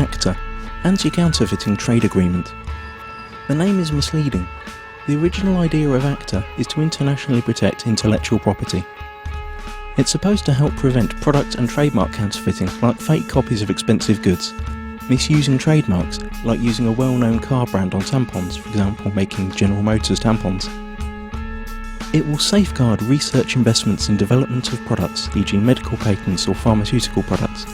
ACTA, Anti-Counterfeiting Trade Agreement. The name is misleading. The original idea of ACTA is to internationally protect intellectual property. It's supposed to help prevent product and trademark counterfeiting, like fake copies of expensive goods, misusing trademarks, like using a well-known car brand on tampons, for example making General Motors tampons. It will safeguard research investments in development of products, e.g. medical patents or pharmaceutical products.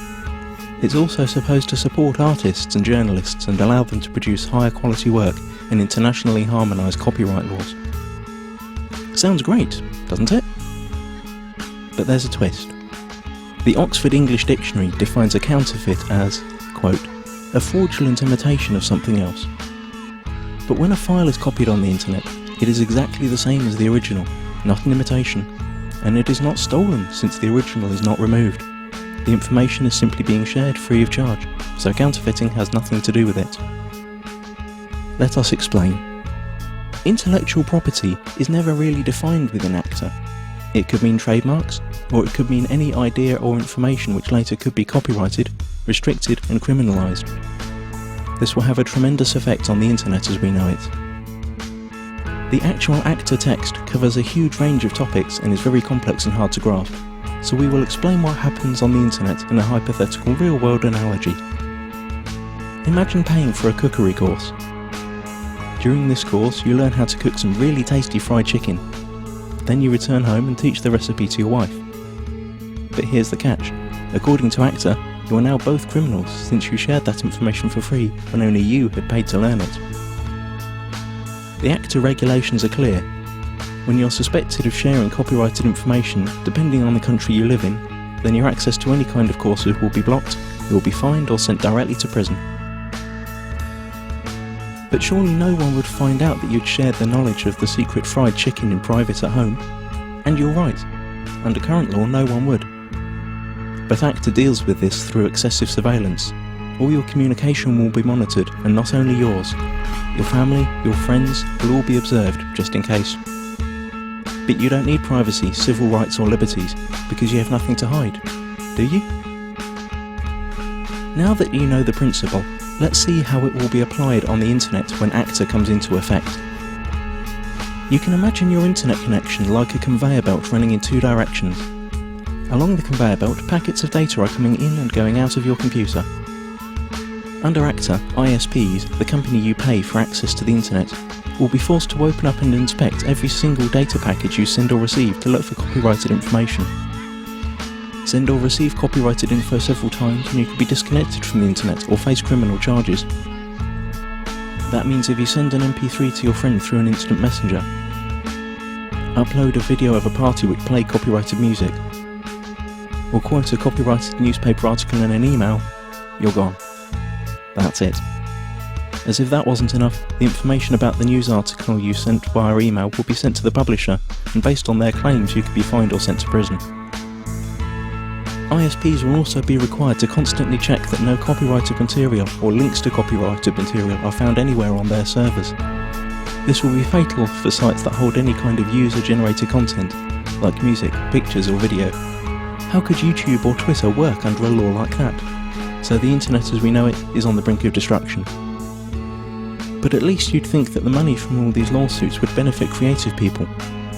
It's also supposed to support artists and journalists and allow them to produce higher quality work and internationally harmonise copyright laws. Sounds great, doesn't it? But there's a twist. The Oxford English Dictionary defines a counterfeit as, quote, a fraudulent imitation of something else. But when a file is copied on the internet, it is exactly the same as the original, not an imitation, and it is not stolen since the original is not removed. The information is simply being shared free of charge, so counterfeiting has nothing to do with it. Let us explain. Intellectual property is never really defined within ACTA. It could mean trademarks, or it could mean any idea or information which later could be copyrighted, restricted and criminalised. This will have a tremendous effect on the internet as we know it. The actual ACTA text covers a huge range of topics and is very complex and hard to grasp, so we will explain what happens on the internet in a hypothetical real-world analogy. Imagine paying for a cookery course. During this course you learn how to cook some really tasty fried chicken. Then you return home and teach the recipe to your wife. But here's the catch. According to ACTA, you are now both criminals since you shared that information for free when only you had paid to learn it. The ACTA regulations are clear. When you're suspected of sharing copyrighted information, depending on the country you live in, then your access to any kind of courses will be blocked, you will be fined or sent directly to prison. But surely no one would find out that you'd shared the knowledge of the secret fried chicken in private at home. And you're right. Under current law, no one would. But ACTA deals with this through excessive surveillance. All your communication will be monitored, and not only yours. Your family, your friends will all be observed, just in case. But you don't need privacy, civil rights or liberties, because you have nothing to hide, do you? Now that you know the principle, let's see how it will be applied on the internet when ACTA comes into effect. You can imagine your internet connection like a conveyor belt running in two directions. Along the conveyor belt, packets of data are coming in and going out of your computer. Under ACTA, ISPs, the company you pay for access to the internet, will be forced to open up and inspect every single data package you send or receive to look for copyrighted information. Send or receive copyrighted info several times and you could be disconnected from the internet or face criminal charges. That means if you send an MP3 to your friend through an instant messenger, upload a video of a party which played copyrighted music, or quote a copyrighted newspaper article in an email, you're gone. That's it. As if that wasn't enough, the information about the news article you sent via email will be sent to the publisher, and based on their claims you could be fined or sent to prison. ISPs will also be required to constantly check that no copyrighted material or links to copyrighted material are found anywhere on their servers. This will be fatal for sites that hold any kind of user-generated content, like music, pictures or video. How could YouTube or Twitter work under a law like that? So the internet as we know it is on the brink of destruction. But at least you'd think that the money from all these lawsuits would benefit creative people.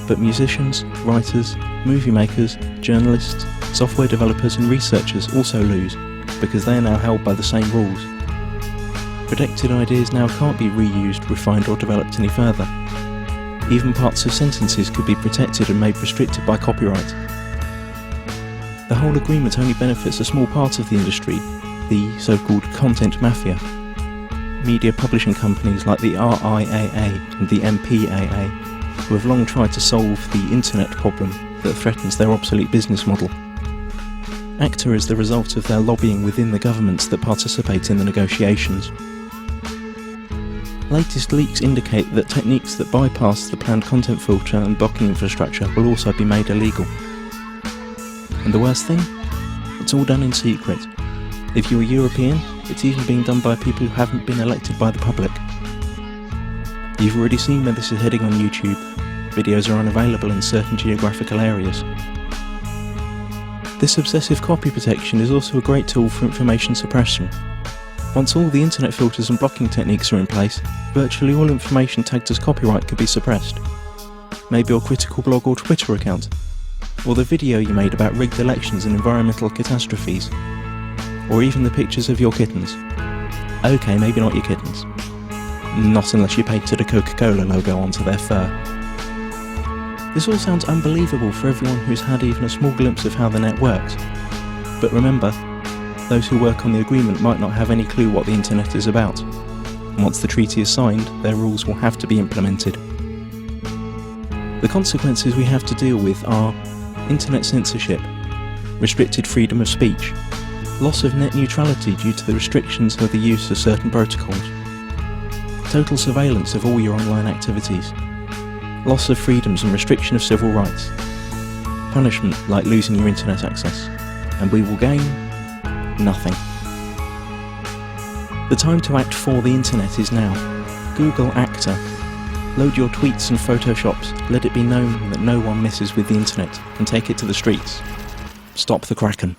But musicians, writers, movie makers, journalists, software developers and researchers also lose, because they are now held by the same rules. Protected ideas now can't be reused, refined or developed any further. Even parts of sentences could be protected and made restricted by copyright. The whole agreement only benefits a small part of the industry, the so-called content mafia. Media publishing companies like the RIAA and the MPAA, who have long tried to solve the internet problem that threatens their obsolete business model. ACTA is the result of their lobbying within the governments that participate in the negotiations. Latest leaks indicate that techniques that bypass the planned content filter and blocking infrastructure will also be made illegal. And the worst thing? It's all done in secret. If you're European, it's even being done by people who haven't been elected by the public. You've already seen where this is heading on YouTube. Videos are unavailable in certain geographical areas. This obsessive copy protection is also a great tool for information suppression. Once all the internet filters and blocking techniques are in place, virtually all information tagged as copyright could be suppressed. Maybe your critical blog or Twitter account, or the video you made about rigged elections and environmental catastrophes, or even the pictures of your kittens. Okay, maybe not your kittens. Not unless you pasted a Coca-Cola logo onto their fur. This all sounds unbelievable for everyone who's had even a small glimpse of how the net works. But remember, those who work on the agreement might not have any clue what the internet is about. And once the treaty is signed, their rules will have to be implemented. The consequences we have to deal with are internet censorship, restricted freedom of speech, loss of net neutrality due to the restrictions of the use of certain protocols, total surveillance of all your online activities, loss of freedoms and restriction of civil rights, punishment like losing your internet access, and we will gain nothing. The time to act for the internet is now. Google ACTA. Load your tweets and photoshops, let it be known that no one messes with the internet, and take it to the streets. Stop the Kraken.